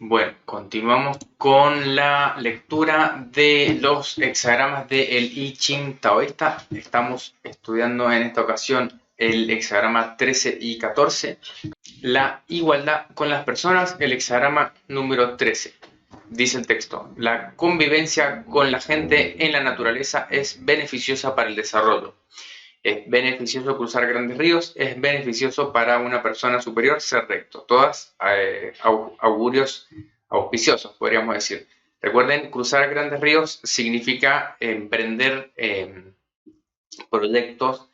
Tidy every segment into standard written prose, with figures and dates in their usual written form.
Bueno, continuamos con la lectura de los hexagramas del I Ching taoísta. Estamos estudiando en esta ocasión el hexagrama 13 y 14, la igualdad con las personas, el hexagrama número 13. Dice el texto: la convivencia con la gente en la naturaleza es beneficiosa para el desarrollo. Es beneficioso cruzar grandes ríos, es beneficioso para una persona superior ser recto. Todas augurios auspiciosos, podríamos decir. Recuerden, cruzar grandes ríos significa emprender proyectos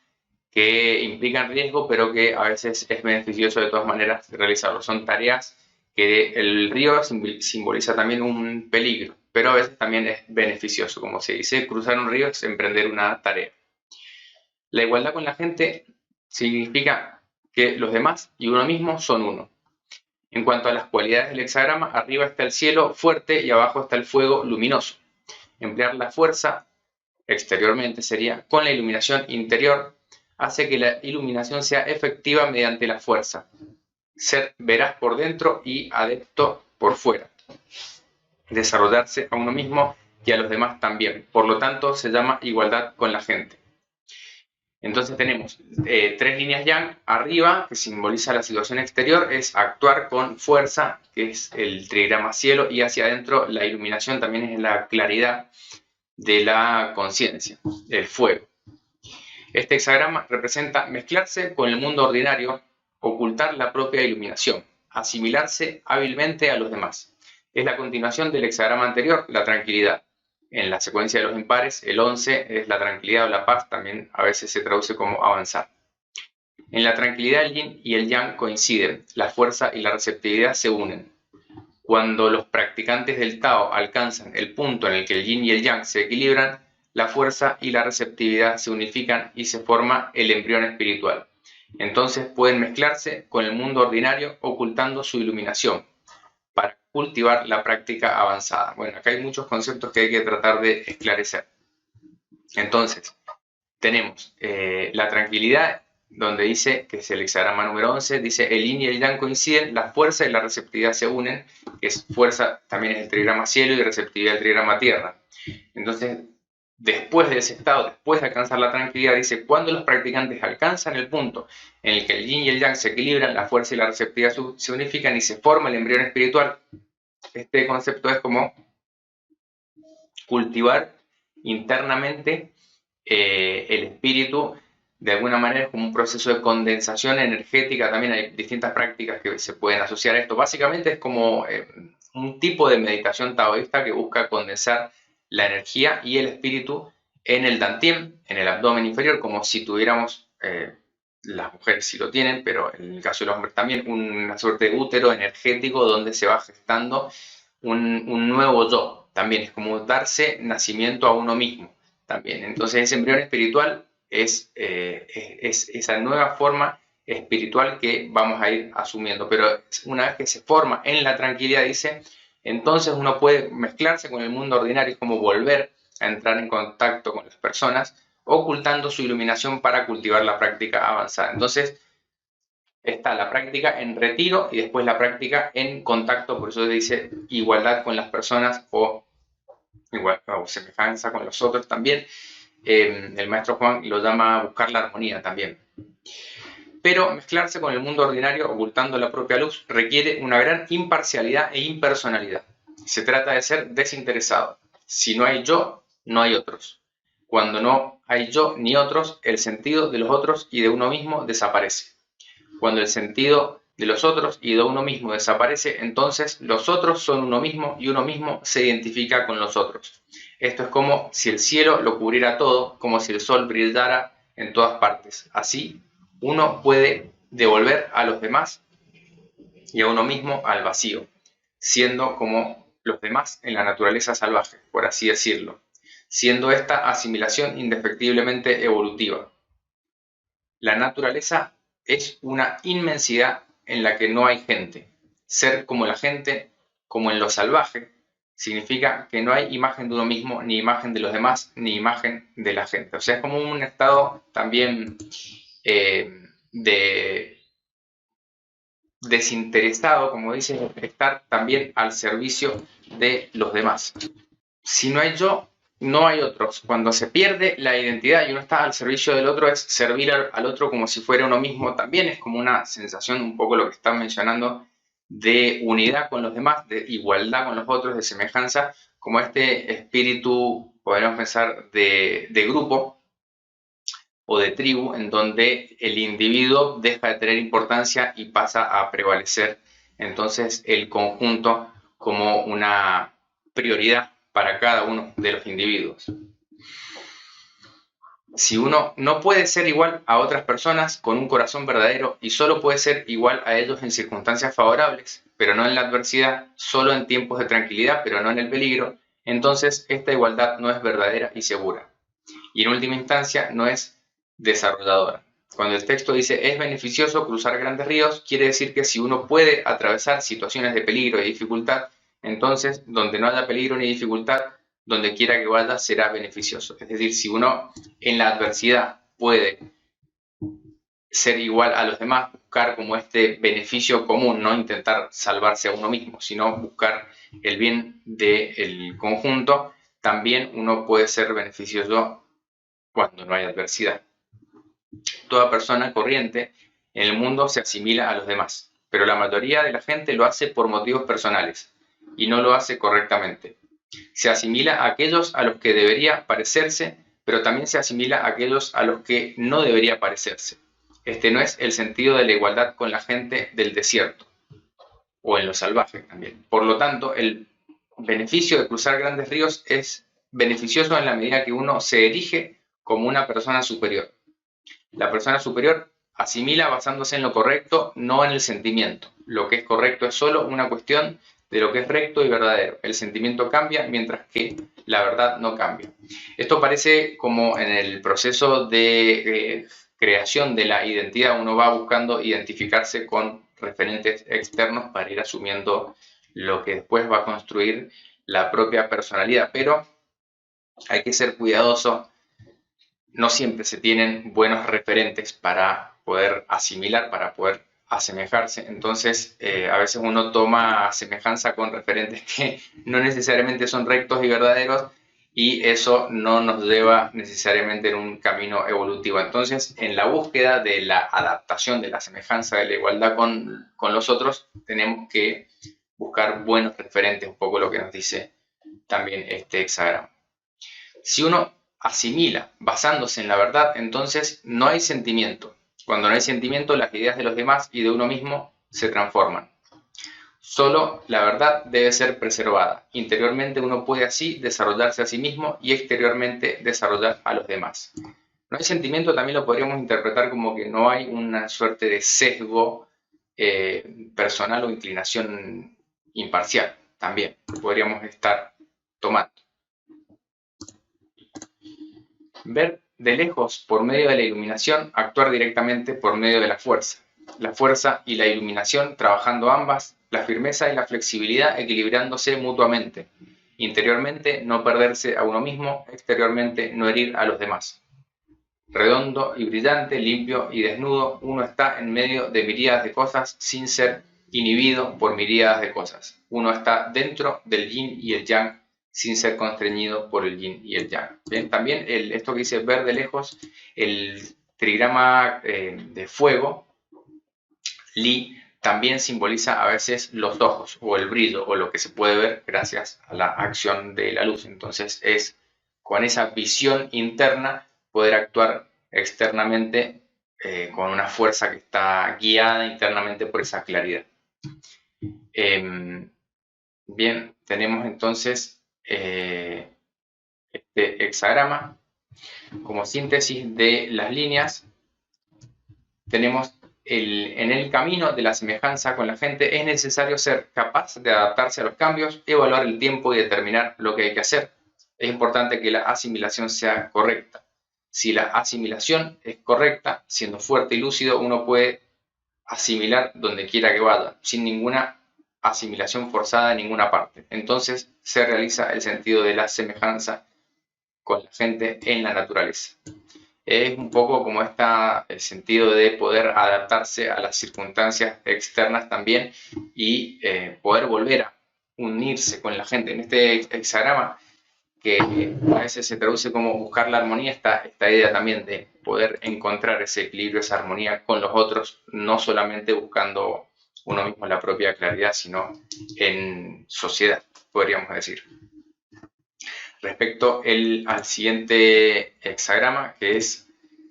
que implican riesgo, pero que a veces es beneficioso de todas maneras realizarlos. Son tareas que el río simboliza también un peligro, pero a veces también es beneficioso. Como se dice, cruzar un río es emprender una tarea. La igualdad con la gente significa que los demás y uno mismo son uno. En cuanto a las cualidades del hexagrama, arriba está el cielo fuerte y abajo está el fuego luminoso. Emplear la fuerza, exteriormente sería, con la iluminación interior, hace que la iluminación sea efectiva mediante la fuerza. Ser veraz por dentro y adepto por fuera. Desarrollarse a uno mismo y a los demás también. Por lo tanto, se llama igualdad con la gente. Entonces tenemos tres líneas yang arriba, que simboliza la situación exterior, es actuar con fuerza, que es el trigrama cielo, y hacia adentro la iluminación también es la claridad de la conciencia, el fuego. Este hexagrama representa mezclarse con el mundo ordinario, ocultar la propia iluminación, asimilarse hábilmente a los demás. Es la continuación del hexagrama anterior, la tranquilidad. En la secuencia de los impares, el 11 es la tranquilidad o la paz, también a veces se traduce como avanzar. En la tranquilidad el yin y el yang coinciden, la fuerza y la receptividad se unen. Cuando los practicantes del Tao alcanzan el punto en el que el yin y el yang se equilibran, la fuerza y la receptividad se unifican y se forma el embrión espiritual. Entonces pueden mezclarse con el mundo ordinario ocultando su iluminación para cultivar la práctica avanzada. Bueno, acá hay muchos conceptos que hay que tratar de esclarecer. Entonces, tenemos la tranquilidad, donde dice, que es el hexagrama número 11, dice el yin y el yang coinciden, la fuerza y la receptividad se unen, que es fuerza también es el trigrama cielo y receptividad el trigrama tierra. Entonces, después de ese estado, después de alcanzar la tranquilidad, dice, cuando los practicantes alcanzan el punto en el que el yin y el yang se equilibran, la fuerza y la receptividad se unifican y se forma el embrión espiritual. Este concepto es como cultivar internamente el espíritu. De alguna manera es como un proceso de condensación energética. También hay distintas prácticas que se pueden asociar a esto. Básicamente es como un tipo de meditación taoísta que busca condensar la energía y el espíritu en el dantien, en el abdomen inferior, como si tuviéramos, las mujeres sí lo tienen, pero en el caso de los hombres también, una suerte de útero energético donde se va gestando un nuevo yo. También es como darse nacimiento a uno mismo también. Entonces ese embrión espiritual es esa nueva forma espiritual que vamos a ir asumiendo. Pero una vez que se forma en la tranquilidad, dice, entonces uno puede mezclarse con el mundo ordinario, es como volver a entrar en contacto con las personas, ocultando su iluminación para cultivar la práctica avanzada. Entonces está la práctica en retiro y después la práctica en contacto, por eso dice igualdad con las personas o igual, o semejanza con los otros también. El maestro Juan lo llama buscar la armonía también. Pero mezclarse con el mundo ordinario, ocultando la propia luz, requiere una gran imparcialidad e impersonalidad. Se trata de ser desinteresado. Si no hay yo, no hay otros. Cuando no hay yo ni otros, el sentido de los otros y de uno mismo desaparece. Cuando el sentido de los otros y de uno mismo desaparece, entonces los otros son uno mismo y uno mismo se identifica con los otros. Esto es como si el cielo lo cubriera todo, como si el sol brillara en todas partes. Así, uno puede devolver a los demás y a uno mismo al vacío, siendo como los demás en la naturaleza salvaje, por así decirlo, siendo esta asimilación indefectiblemente evolutiva. La naturaleza es una inmensidad en la que no hay gente. Ser como la gente, como en lo salvaje, significa que no hay imagen de uno mismo, ni imagen de los demás, ni imagen de la gente. O sea, es como un estado también de desinteresado, como dice, estar también al servicio de los demás. Si no hay yo, no hay otros. Cuando se pierde la identidad y uno está al servicio del otro, es servir al otro como si fuera uno mismo. También es como una sensación, un poco lo que están mencionando, de unidad con los demás, de igualdad con los otros, de semejanza, como este espíritu, podemos pensar, de grupo o de tribu, en donde el individuo deja de tener importancia y pasa a prevalecer entonces el conjunto como una prioridad para cada uno de los individuos. Si uno no puede ser igual a otras personas con un corazón verdadero y solo puede ser igual a ellos en circunstancias favorables, pero no en la adversidad, solo en tiempos de tranquilidad, pero no en el peligro, entonces esta igualdad no es verdadera y segura. Y en última instancia no es desarrolladora. Cuando el texto dice es beneficioso cruzar grandes ríos, quiere decir que si uno puede atravesar situaciones de peligro y dificultad, entonces donde no haya peligro ni dificultad, donde quiera que vaya será beneficioso. Es decir, si uno en la adversidad puede ser igual a los demás, buscar como este beneficio común, no intentar salvarse a uno mismo, sino buscar el bien del conjunto, también uno puede ser beneficioso cuando no hay adversidad. Toda persona corriente en el mundo se asimila a los demás, pero la mayoría de la gente lo hace por motivos personales y no lo hace correctamente. Se asimila a aquellos a los que debería parecerse, pero también se asimila a aquellos a los que no debería parecerse. Este no es el sentido de la igualdad con la gente del desierto o en lo salvaje también. Por lo tanto, el beneficio de cruzar grandes ríos es beneficioso en la medida que uno se erige como una persona superior. La persona superior asimila basándose en lo correcto, no en el sentimiento. Lo que es correcto es solo una cuestión de lo que es recto y verdadero. El sentimiento cambia mientras que la verdad no cambia. Esto parece como en el proceso de creación de la identidad, uno va buscando identificarse con referentes externos para ir asumiendo lo que después va a construir la propia personalidad, pero hay que ser cuidadoso. No siempre se tienen buenos referentes para poder asimilar, para poder asemejarse. Entonces, a veces uno toma semejanza con referentes que no necesariamente son rectos y verdaderos y eso no nos lleva necesariamente en un camino evolutivo. Entonces, en la búsqueda de la adaptación, de la semejanza, de la igualdad con los otros, tenemos que buscar buenos referentes, un poco lo que nos dice también este hexagrama. Si uno asimila basándose en la verdad, entonces no hay sentimiento. Cuando no hay sentimiento, las ideas de los demás y de uno mismo se transforman. Solo la verdad debe ser preservada. Interiormente uno puede así desarrollarse a sí mismo y exteriormente desarrollar a los demás. No hay sentimiento también lo podríamos interpretar como que no hay una suerte de sesgo personal o inclinación imparcial. También podríamos estar tomando. Ver de lejos por medio de la iluminación, actuar directamente por medio de la fuerza. La fuerza y la iluminación trabajando ambas, la firmeza y la flexibilidad equilibrándose mutuamente. Interiormente no perderse a uno mismo, exteriormente no herir a los demás. Redondo y brillante, limpio y desnudo, uno está en medio de miríadas de cosas sin ser inhibido por miríadas de cosas. Uno está dentro del yin y el yang sin ser constreñido por el yin y el yang. Bien, también esto que dice ver de lejos, el trigrama de fuego, Li, también simboliza a veces los ojos o el brillo o lo que se puede ver gracias a la acción de la luz. Entonces es con esa visión interna poder actuar externamente con una fuerza que está guiada internamente por esa claridad. Bien, tenemos entonces este hexagrama. Como síntesis de las líneas, tenemos en el camino de la semejanza con la gente es necesario ser capaz de adaptarse a los cambios, evaluar el tiempo y determinar lo que hay que hacer. Es importante que la asimilación sea correcta. Si la asimilación es correcta, siendo fuerte y lúcido, uno puede asimilar donde quiera que vaya, sin ninguna asimilación forzada en ninguna parte. Entonces se realiza el sentido de la semejanza con la gente en la naturaleza. es un poco como el sentido de poder adaptarse a las circunstancias externas también y poder volver a unirse con la gente. En este hexagrama, que a veces se traduce como buscar la armonía, esta idea también de poder encontrar ese equilibrio, esa armonía con los otros, no solamente buscando uno mismo la propia claridad, sino en sociedad, podríamos decir. Respecto al siguiente hexagrama, que es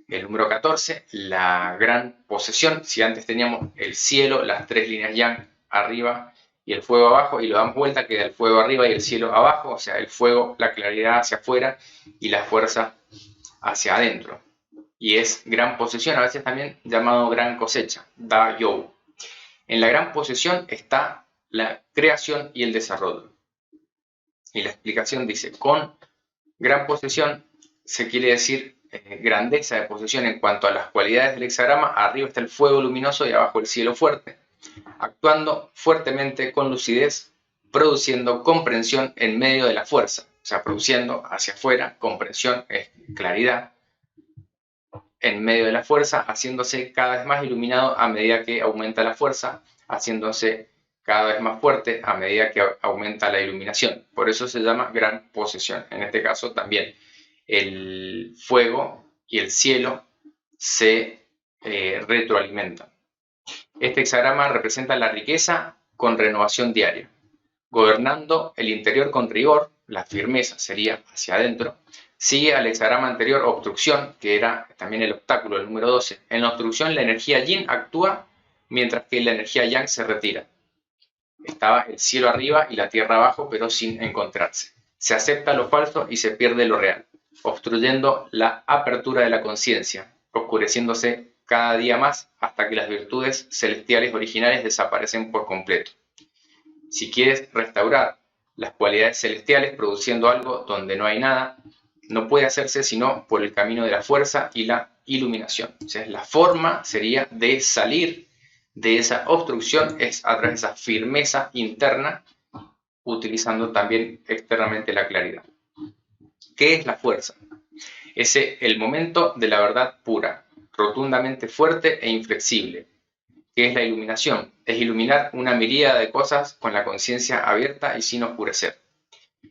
el número 14, la gran posesión. Si antes teníamos el cielo, las tres líneas yang arriba y el fuego abajo, y lo damos vuelta, queda el fuego arriba y el cielo abajo, o sea, el fuego, la claridad hacia afuera y la fuerza hacia adentro. Y es gran posesión, a veces también llamado gran cosecha, Da You. En la gran posesión está la creación y el desarrollo. Y la explicación dice, con gran posesión se quiere decir grandeza de posesión en cuanto a las cualidades del hexagrama. Arriba está el fuego luminoso y abajo el cielo fuerte, actuando fuertemente con lucidez, produciendo comprensión en medio de la fuerza, o sea, produciendo hacia afuera, comprensión es claridad, en medio de la fuerza, haciéndose cada vez más iluminado a medida que aumenta la fuerza, haciéndose cada vez más fuerte a medida que aumenta la iluminación. Por eso se llama gran posesión. En este caso también el fuego y el cielo se retroalimentan. Este hexagrama representa la riqueza con renovación diaria, gobernando el interior con rigor, la firmeza sería hacia adentro. Sigue al hexagrama anterior obstrucción, que era también el obstáculo, el número 12. En la obstrucción la energía yin actúa, mientras que la energía yang se retira. Estaba el cielo arriba y la tierra abajo, pero sin encontrarse. Se acepta lo falso y se pierde lo real, obstruyendo la apertura de la conciencia, oscureciéndose cada día más hasta que las virtudes celestiales originales desaparecen por completo. Si quieres restaurar las cualidades celestiales produciendo algo donde no hay nada, no puede hacerse sino por el camino de la fuerza y la iluminación. O sea, la forma sería de salir de esa obstrucción es a través de esa firmeza interna, utilizando también externamente la claridad. ¿Qué es la fuerza? Es el momento de la verdad pura, rotundamente fuerte e inflexible. ¿Qué es la iluminación? Es iluminar una miríada de cosas con la conciencia abierta y sin oscurecer.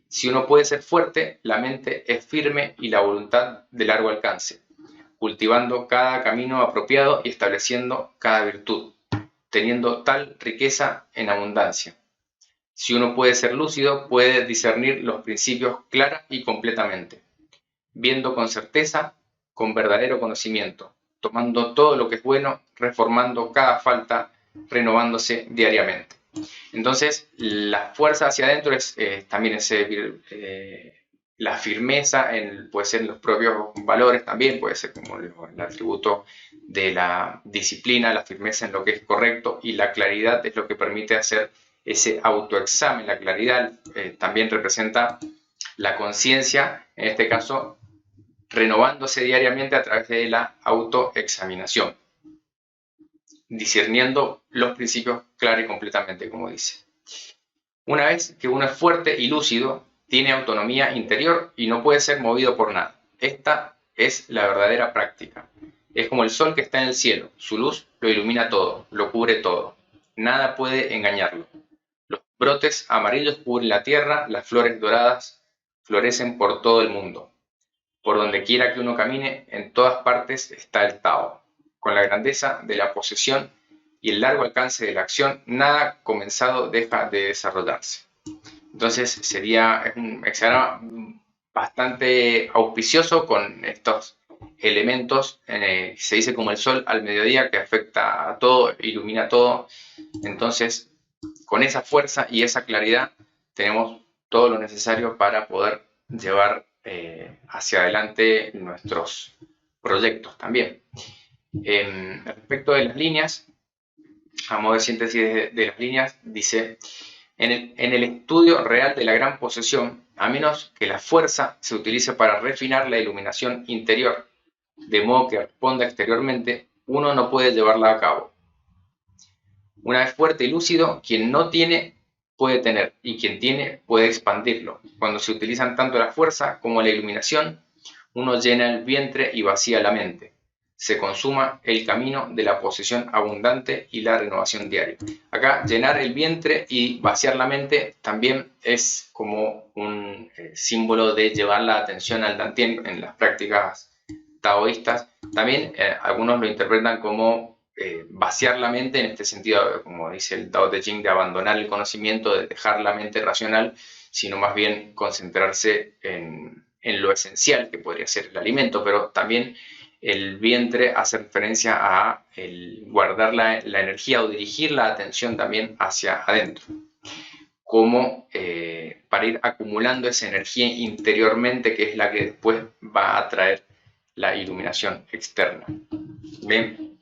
Si uno puede ser fuerte, la mente es firme y la voluntad de largo alcance, cultivando cada camino apropiado y estableciendo cada virtud, teniendo tal riqueza en abundancia. Si uno puede ser lúcido, puede discernir los principios clara y completamente, viendo con certeza, con verdadero conocimiento, tomando todo lo que es bueno, reformando cada falta, renovándose diariamente. Entonces, la fuerza hacia adentro es también la firmeza, puede ser en los propios valores también, puede ser como el atributo de la disciplina, la firmeza en lo que es correcto, y la claridad es lo que permite hacer ese autoexamen. La claridad también representa la conciencia, en este caso, renovándose diariamente a través de la autoexaminación, discerniendo los principios claro y completamente, como dice. Una vez que uno es fuerte y lúcido, tiene autonomía interior y no puede ser movido por nada. Esta es la verdadera práctica. Es como el sol que está en el cielo. Su luz lo ilumina todo, lo cubre todo. Nada puede engañarlo. Los brotes amarillos cubren la tierra, las flores doradas florecen por todo el mundo. Por donde quiera que uno camine, en todas partes está el Tao. Con la grandeza de la posesión y el largo alcance de la acción, nada comenzado deja de desarrollarse. Entonces sería un hexagrama bastante auspicioso con estos elementos. Se dice como el sol al mediodía, que afecta a todo, ilumina todo. Entonces, con esa fuerza y esa claridad, tenemos todo lo necesario para poder llevar hacia adelante nuestros proyectos también. Respecto de las líneas, a modo de síntesis de las líneas, dice: en el estudio real de la gran posesión, a menos que la fuerza se utilice para refinar la iluminación interior, de modo que responda exteriormente, uno no puede llevarla a cabo. Una vez fuerte y lúcido, quien no tiene puede tener, y quien tiene puede expandirlo. Cuando se utilizan tanto la fuerza como la iluminación, uno llena el vientre y vacía la mente. Se consuma el camino de la posesión abundante y la renovación diaria. Acá, llenar el vientre y vaciar la mente también es como un símbolo de llevar la atención al Dantien en las prácticas taoístas. También algunos lo interpretan como vaciar la mente en este sentido, como dice el Tao Te Ching, de abandonar el conocimiento, de dejar la mente racional, sino más bien concentrarse en lo esencial, que podría ser el alimento, pero también el vientre hace referencia a el guardar la energía o dirigir la atención también hacia adentro, como para ir acumulando esa energía interiormente, que es la que después va a atraer la iluminación externa. Bien,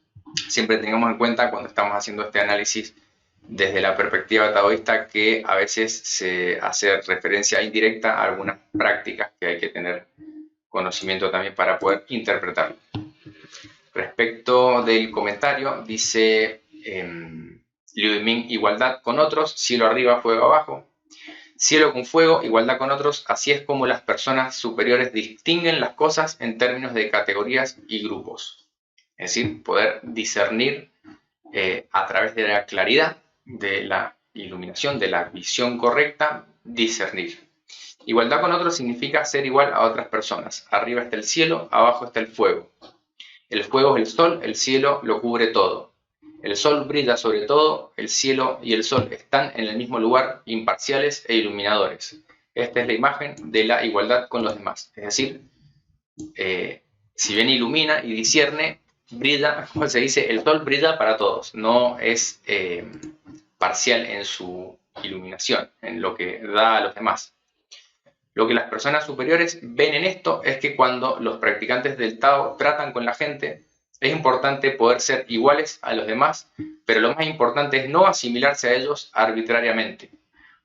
siempre tengamos en cuenta cuando estamos haciendo este análisis desde la perspectiva taoísta que a veces se hace referencia indirecta a algunas prácticas que hay que tener conocimiento también para poder interpretarlo. Respecto del comentario, dice Liu Yiming, igualdad con otros, cielo arriba, fuego abajo. Cielo con fuego, igualdad con otros, así es como las personas superiores distinguen las cosas en términos de categorías y grupos. Es decir, poder discernir a través de la claridad, de la iluminación, de la visión correcta, discernir. Igualdad con otros significa ser igual a otras personas. Arriba está el cielo, abajo está el fuego. El fuego es el sol, el cielo lo cubre todo. El sol brilla sobre todo, el cielo y el sol están en el mismo lugar, imparciales e iluminadores. Esta es la imagen de la igualdad con los demás. Es decir, si bien ilumina y discierne, brilla, como se dice, el sol brilla para todos. No es parcial en su iluminación, en lo que da a los demás. Lo que las personas superiores ven en esto es que cuando los practicantes del Tao tratan con la gente, es importante poder ser iguales a los demás, pero lo más importante es no asimilarse a ellos arbitrariamente.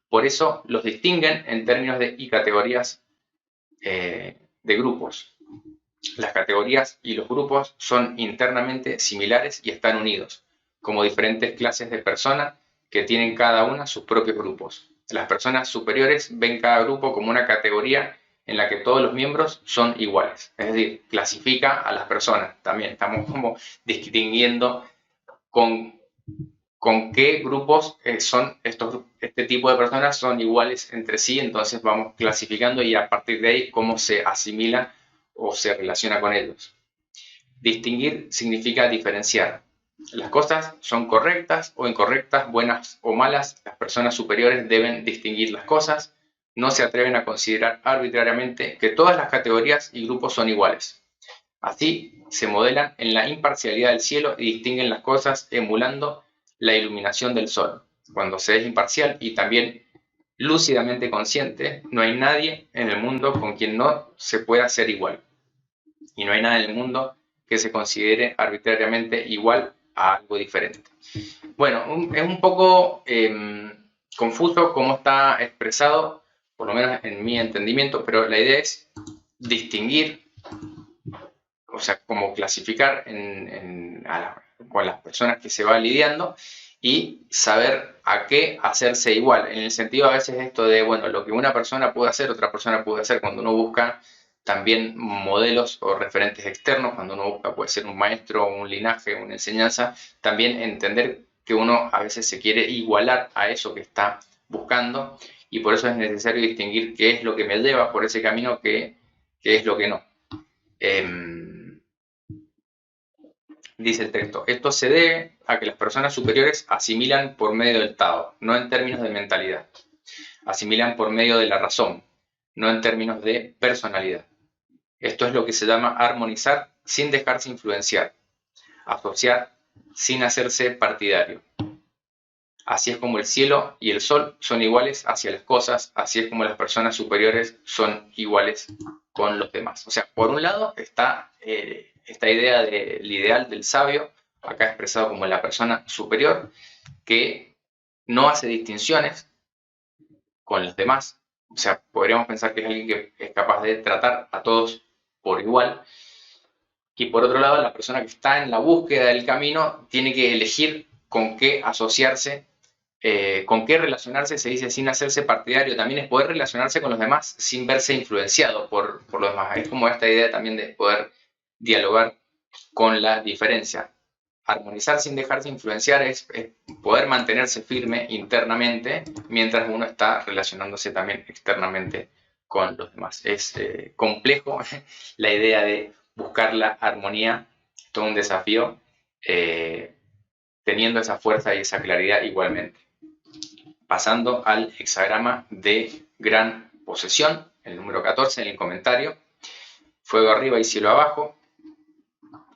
Por eso los distinguen en términos y categorías de grupos. Las categorías y los grupos son internamente similares y están unidos, como diferentes clases de personas que tienen cada una sus propios grupos. Las personas superiores ven cada grupo como una categoría en la que todos los miembros son iguales. Es decir, clasifica a las personas. También estamos como distinguiendo con qué grupos son este tipo de personas son iguales entre sí. Entonces vamos clasificando y a partir de ahí cómo se asimila o se relaciona con ellos. Distinguir significa diferenciar. Las cosas son correctas o incorrectas, buenas o malas. Las personas superiores deben distinguir las cosas. No se atreven a considerar arbitrariamente que todas las categorías y grupos son iguales. Así se modelan en la imparcialidad del cielo y distinguen las cosas emulando la iluminación del sol. Cuando se es imparcial y también lúcidamente consciente, no hay nadie en el mundo con quien no se pueda ser igual. Y no hay nada en el mundo que se considere arbitrariamente igual a algo diferente. Bueno, es un poco confuso cómo está expresado, por lo menos en mi entendimiento, pero la idea es distinguir, o sea, como clasificar con las personas que se va lidiando y saber a qué hacerse igual. En el sentido a veces esto de, bueno, lo que una persona puede hacer, otra persona puede hacer cuando uno busca también modelos o referentes externos, cuando uno busca puede ser un maestro, un linaje, una enseñanza, también entender que uno a veces se quiere igualar a eso que está buscando y por eso es necesario distinguir qué es lo que me lleva por ese camino, qué es lo que no. Dice el texto, esto se debe a que las personas superiores asimilan por medio del Tao, no en términos de mentalidad. Asimilan por medio de la razón, no en términos de personalidad. Esto es lo que se llama armonizar sin dejarse influenciar, asociar sin hacerse partidario. Así es como el cielo y el sol son iguales hacia las cosas, así es como las personas superiores son iguales con los demás. O sea, por un lado está esta idea del ideal del sabio, acá expresado como la persona superior, que no hace distinciones con los demás. O sea, podríamos pensar que es alguien que es capaz de tratar a todos por igual. Y por otro lado, la persona que está en la búsqueda del camino tiene que elegir con qué asociarse con qué relacionarse se dice sin hacerse partidario, también es poder relacionarse con los demás sin verse influenciado por los demás. Es como esta idea también de poder dialogar con la diferencia. Armonizar sin dejarse influenciar es poder mantenerse firme internamente mientras uno está relacionándose también externamente con los demás. Es complejo la idea de buscar la armonía, todo un desafío, teniendo esa fuerza y esa claridad igualmente. Pasando al hexagrama de gran posesión, el número 14 en el comentario, fuego arriba y cielo abajo.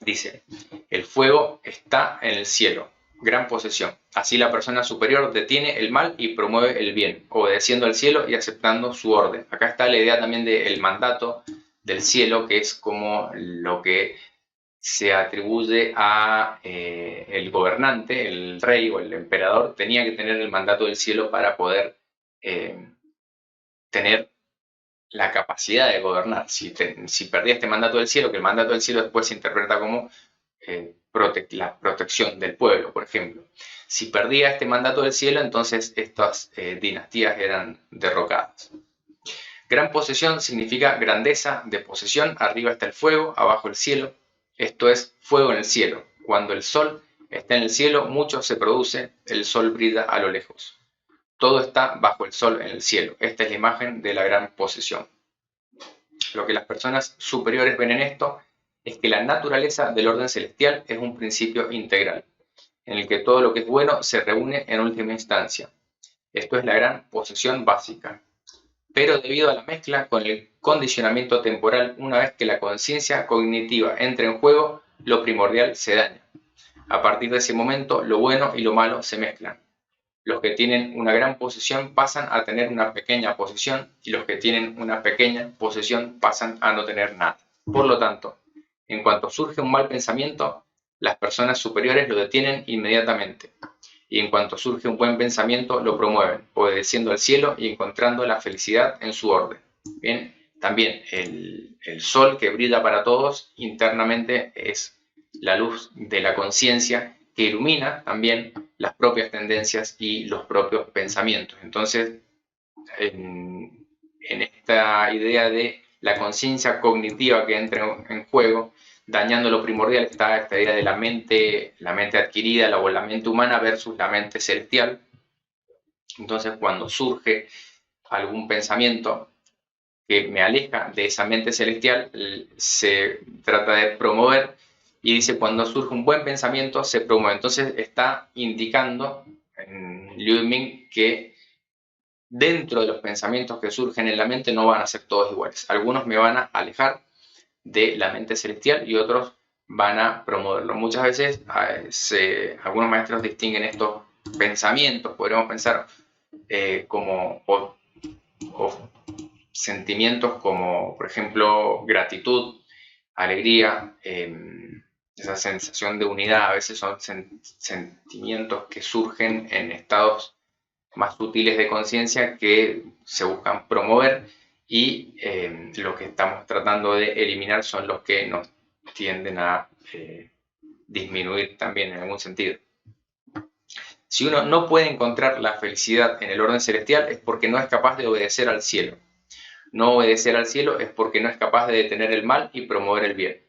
Dice, el fuego está en el cielo, gran posesión. Así la persona superior detiene el mal y promueve el bien, obedeciendo al cielo y aceptando su orden. Acá está la idea también del mandato del cielo, que es como lo que se atribuye a el gobernante, el rey o el emperador, tenía que tener el mandato del cielo para poder tener la capacidad de gobernar. Si perdía este mandato del cielo, que el mandato del cielo después se interpreta como la protección del pueblo, por ejemplo. Si perdía este mandato del cielo, entonces estas dinastías eran derrocadas. Gran posesión significa grandeza de posesión. Arriba está el fuego, abajo el cielo. Esto es fuego en el cielo. Cuando el sol está en el cielo, mucho se produce, el sol brilla a lo lejos. Todo está bajo el sol en el cielo. Esta es la imagen de la gran posesión. Lo que las personas superiores ven en esto es que la naturaleza del orden celestial es un principio integral, en el que todo lo que es bueno se reúne en última instancia. Esto es la gran posesión básica. Pero debido a la mezcla con el condicionamiento temporal, una vez que la conciencia cognitiva entra en juego, lo primordial se daña. A partir de ese momento, lo bueno y lo malo se mezclan. Los que tienen una gran posesión pasan a tener una pequeña posesión y los que tienen una pequeña posesión pasan a no tener nada. Por lo tanto, en cuanto surge un mal pensamiento, las personas superiores lo detienen inmediatamente. Y en cuanto surge un buen pensamiento, lo promueven, obedeciendo al cielo y encontrando la felicidad en su orden. Bien, también el sol que brilla para todos internamente es la luz de la conciencia que ilumina también las propias tendencias y los propios pensamientos. Entonces, en esta idea de la conciencia cognitiva que entra en juego, dañando lo primordial, está esta idea de la mente adquirida o la mente humana versus la mente celestial. Entonces, cuando surge algún pensamiento que me aleja de esa mente celestial, se trata de promover, y dice, cuando surge un buen pensamiento, se promueve. Entonces, está indicando en Liu Ming que dentro de los pensamientos que surgen en la mente no van a ser todos iguales. Algunos me van a alejar de la mente celestial y otros van a promoverlo. Muchas veces algunos maestros distinguen estos pensamientos, podríamos pensar como sentimientos como, por ejemplo, gratitud, alegría, esa sensación de unidad. A veces son sentimientos que surgen en estados más sutiles de conciencia que se buscan promover, y lo que estamos tratando de eliminar son los que nos tienden a disminuir también en algún sentido. Si uno no puede encontrar la felicidad en el orden celestial es porque no es capaz de obedecer al cielo. No obedecer al cielo es porque no es capaz de detener el mal y promover el bien.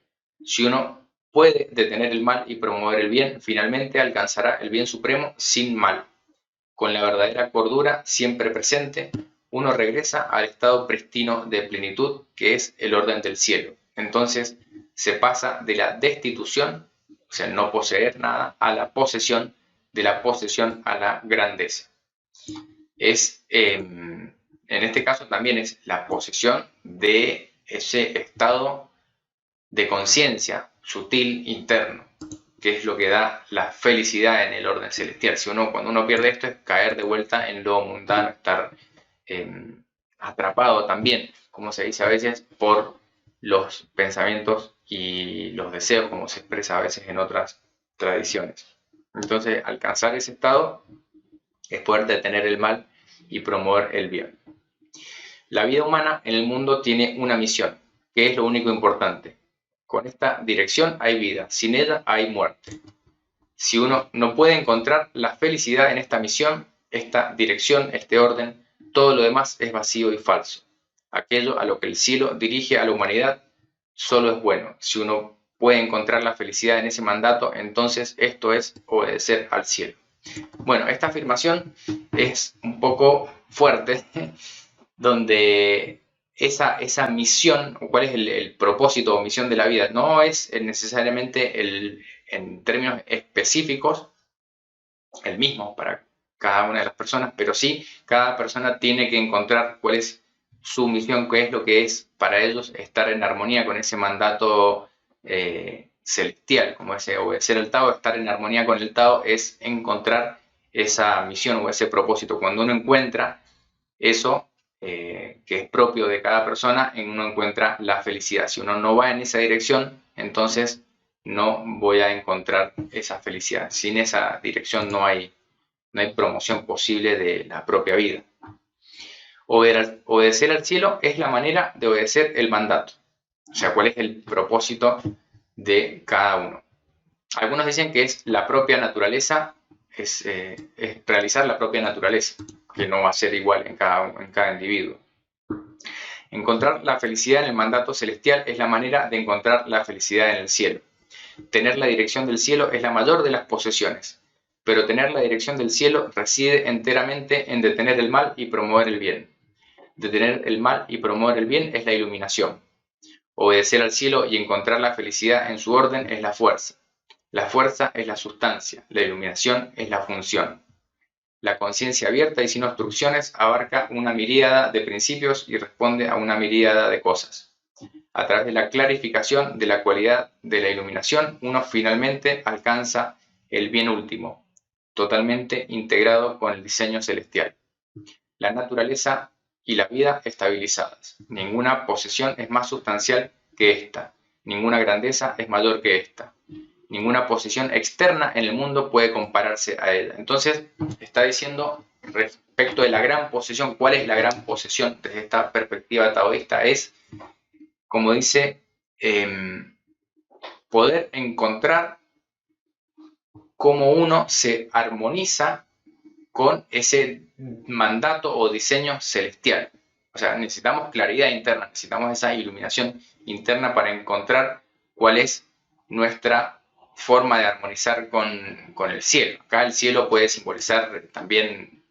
Si uno puede detener el mal y promover el bien, finalmente alcanzará el bien supremo sin mal. Con la verdadera cordura siempre presente, uno regresa al estado pristino de plenitud, que es el orden del cielo. Entonces se pasa de la destitución, o sea, no poseer nada, a la posesión, de la posesión a la grandeza. En este caso también es la posesión de ese estado de conciencia sutil interno, que es lo que da la felicidad en el orden celestial. Cuando uno pierde esto, es caer de vuelta en lo mundano, estar atrapado también, como se dice a veces, por los pensamientos y los deseos, como se expresa a veces en otras tradiciones. Entonces, alcanzar ese estado es poder detener el mal y promover el bien. La vida humana en el mundo tiene una misión, que es lo único importante. Con esta dirección hay vida, sin ella hay muerte. Si uno no puede encontrar la felicidad en esta misión, esta dirección, este orden, todo lo demás es vacío y falso. Aquello a lo que el cielo dirige a la humanidad solo es bueno. Si uno puede encontrar la felicidad en ese mandato, entonces esto es obedecer al cielo. Bueno, esta afirmación es un poco fuerte, donde esa misión, o cuál es el propósito o misión de la vida, no es necesariamente en términos específicos el mismo para cada una de las personas, pero sí cada persona tiene que encontrar cuál es su misión, qué es lo que es para ellos estar en armonía con ese mandato celestial, como ese obedecer al Tao. Estar en armonía con el Tao es encontrar esa misión o ese propósito. Cuando uno encuentra eso que es propio de cada persona, uno encuentra la felicidad. Si uno no va en esa dirección, entonces no voy a encontrar esa felicidad. Sin esa dirección no hay promoción posible de la propia vida. Obedecer al cielo es la manera de obedecer el mandato. O sea, cuál es el propósito de cada uno. Algunos dicen que es la propia naturaleza, es realizar la propia naturaleza, que no va a ser igual en cada individuo. Encontrar la felicidad en el mandato celestial es la manera de encontrar la felicidad en el cielo. Tener la dirección del cielo es la mayor de las posesiones, pero tener la dirección del cielo reside enteramente en detener el mal y promover el bien. Detener el mal y promover el bien es la iluminación. Obedecer al cielo y encontrar la felicidad en su orden es la fuerza. La fuerza es la sustancia, la iluminación es la función. La conciencia abierta y sin obstrucciones abarca una miríada de principios y responde a una miríada de cosas. A través de la clarificación de la cualidad de la iluminación, uno finalmente alcanza el bien último, totalmente integrado con el diseño celestial. La naturaleza y la vida estabilizadas. Ninguna posesión es más sustancial que esta. Ninguna grandeza es mayor que esta. Ninguna posición externa en el mundo puede compararse a ella. Entonces, está diciendo respecto de la gran posesión, ¿cuál es la gran posesión desde esta perspectiva taoísta? Es, como dice, poder encontrar cómo uno se armoniza con ese mandato o diseño celestial. O sea, necesitamos claridad interna, necesitamos esa iluminación interna para encontrar cuál es nuestra forma de armonizar con el cielo. Acá el cielo puede simbolizar también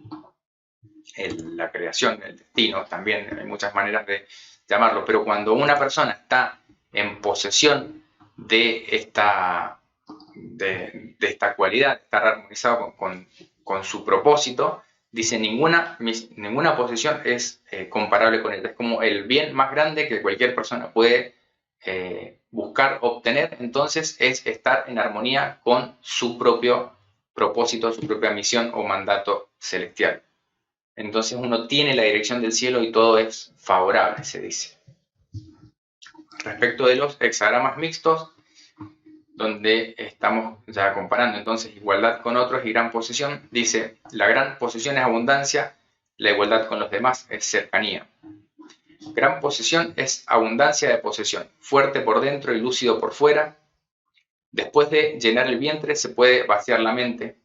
la creación, el destino, también hay muchas maneras de llamarlo, pero cuando una persona está en posesión de esta cualidad, estar armonizado con su propósito, dice ninguna posesión es comparable con ella. Es como el bien más grande que cualquier persona puede buscar obtener, entonces es estar en armonía con su propio propósito, su propia misión o mandato celestial. Entonces uno tiene la dirección del cielo y todo es favorable, se dice. Respecto de los hexagramas mixtos, donde estamos ya comparando entonces igualdad con otros y gran posesión, dice, la gran posesión es abundancia, la igualdad con los demás es cercanía. Gran posesión es abundancia de posesión, fuerte por dentro y lúcido por fuera. Después de llenar el vientre se puede vaciar la mente.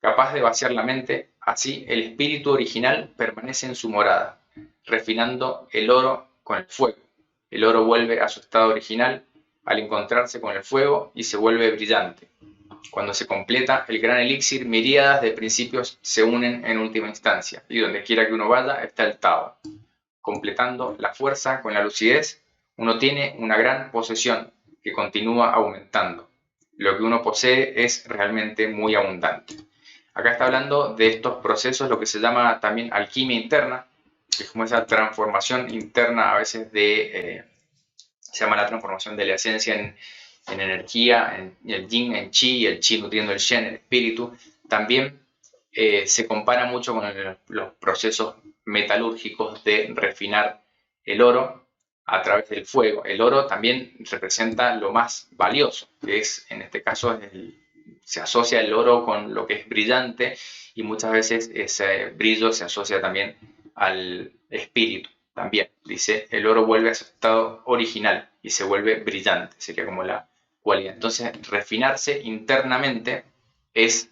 Capaz de vaciar la mente, así el espíritu original permanece en su morada, refinando el oro con el fuego. El oro vuelve a su estado original al encontrarse con el fuego y se vuelve brillante. Cuando se completa el gran elixir, miríadas de principios se unen en última instancia, y donde quiera que uno vaya está el Tao. Completando la fuerza con la lucidez, uno tiene una gran posesión que continúa aumentando. Lo que uno posee es realmente muy abundante. Acá está hablando de estos procesos, lo que se llama también alquimia interna, que es como esa transformación interna a veces se llama la transformación de la esencia en energía, en el yin, en chi, y el chi nutriendo el shen, el espíritu. También se compara mucho con los procesos metalúrgicos de refinar el oro a través del fuego. El oro también representa lo más valioso, que es, en este caso, se asocia el oro con lo que es brillante y muchas veces ese brillo se asocia también al espíritu. También dice, el oro vuelve a su estado original y se vuelve brillante, sería como la cualidad. Entonces, refinarse internamente es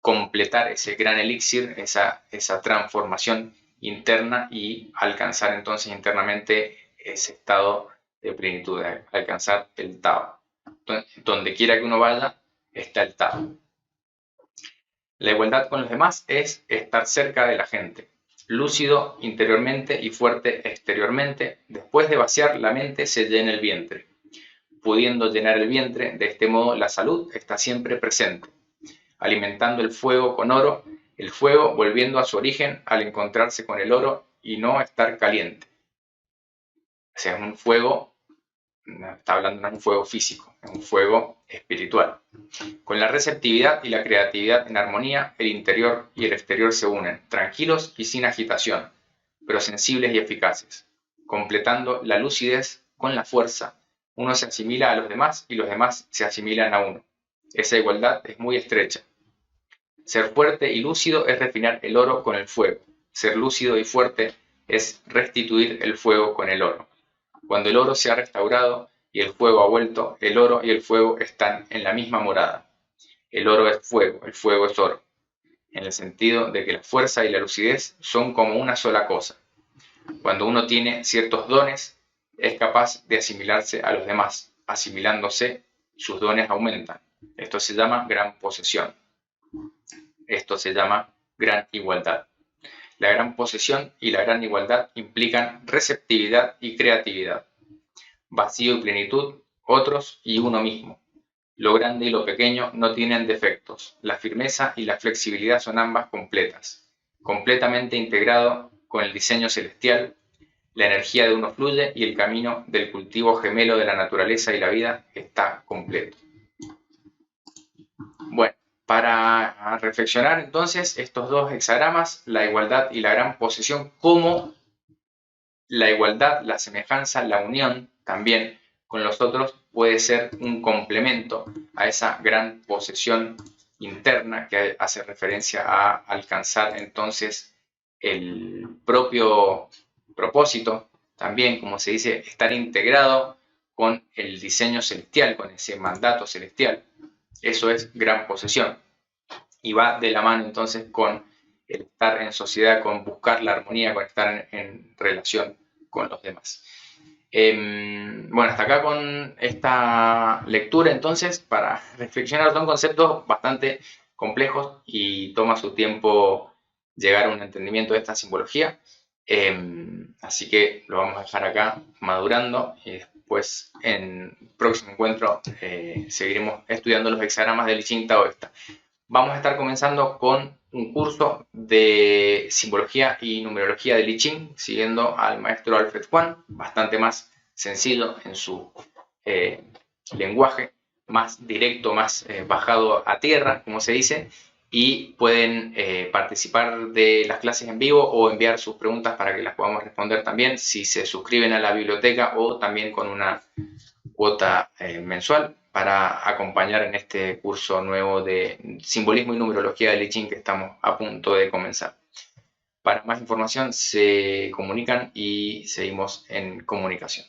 completar ese gran elixir, esa transformación interna y alcanzar entonces internamente ese estado de plenitud, alcanzar el Tao. Donde quiera que uno vaya, está el Tao. La igualdad con los demás es estar cerca de la gente, lúcido interiormente y fuerte exteriormente. Después de vaciar la mente se llena el vientre. Pudiendo llenar el vientre, de este modo la salud está siempre presente, alimentando el fuego con oro, el fuego volviendo a su origen al encontrarse con el oro y no estar caliente. O sea, es un fuego, está hablando no es un fuego físico, es un fuego espiritual. Con la receptividad y la creatividad en armonía, el interior y el exterior se unen, tranquilos y sin agitación, pero sensibles y eficaces, completando la lucidez con la fuerza. Uno se asimila a los demás y los demás se asimilan a uno. Esa igualdad es muy estrecha. Ser fuerte y lúcido es refinar el oro con el fuego. Ser lúcido y fuerte es restituir el fuego con el oro. Cuando el oro se ha restaurado y el fuego ha vuelto, el oro y el fuego están en la misma morada. El oro es fuego, el fuego es oro, en el sentido de que la fuerza y la lucidez son como una sola cosa. Cuando uno tiene ciertos dones, es capaz de asimilarse a los demás. Asimilándose, sus dones aumentan. Esto se llama gran posesión. Esto se llama gran igualdad. La gran posesión y la gran igualdad implican receptividad y creatividad, vacío y plenitud, otros y uno mismo. Lo grande y lo pequeño no tienen defectos. La firmeza y la flexibilidad son ambas completas. Completamente integrado con el diseño celestial, la energía de uno fluye y el camino del cultivo gemelo de la naturaleza y la vida está completo. Bueno, para reflexionar entonces estos dos hexagramas, la igualdad y la gran posesión, cómo la igualdad, la semejanza, la unión también con los otros puede ser un complemento a esa gran posesión interna que hace referencia a alcanzar entonces el propio propósito, también como se dice, estar integrado con el diseño celestial, con ese mandato celestial. Eso es gran posesión y va de la mano entonces con el estar en sociedad, con buscar la armonía, con estar en relación con los demás. Bueno, hasta acá con esta lectura entonces, para reflexionar, son conceptos bastante complejos y toma su tiempo llegar a un entendimiento de esta simbología. Así que lo vamos a dejar acá madurando y después en el próximo encuentro seguiremos estudiando los hexagramas del I Ching taoísta. Vamos a estar comenzando con un curso de simbología y numerología del I Ching, siguiendo al maestro Alfred Juan, bastante más sencillo en su lenguaje, más directo, más bajado a tierra, como se dice, y pueden participar de las clases en vivo o enviar sus preguntas para que las podamos responder también si se suscriben a la biblioteca o también con una cuota mensual para acompañar en este curso nuevo de simbolismo y numerología del I Ching que estamos a punto de comenzar. Para más información se comunican y seguimos en comunicación.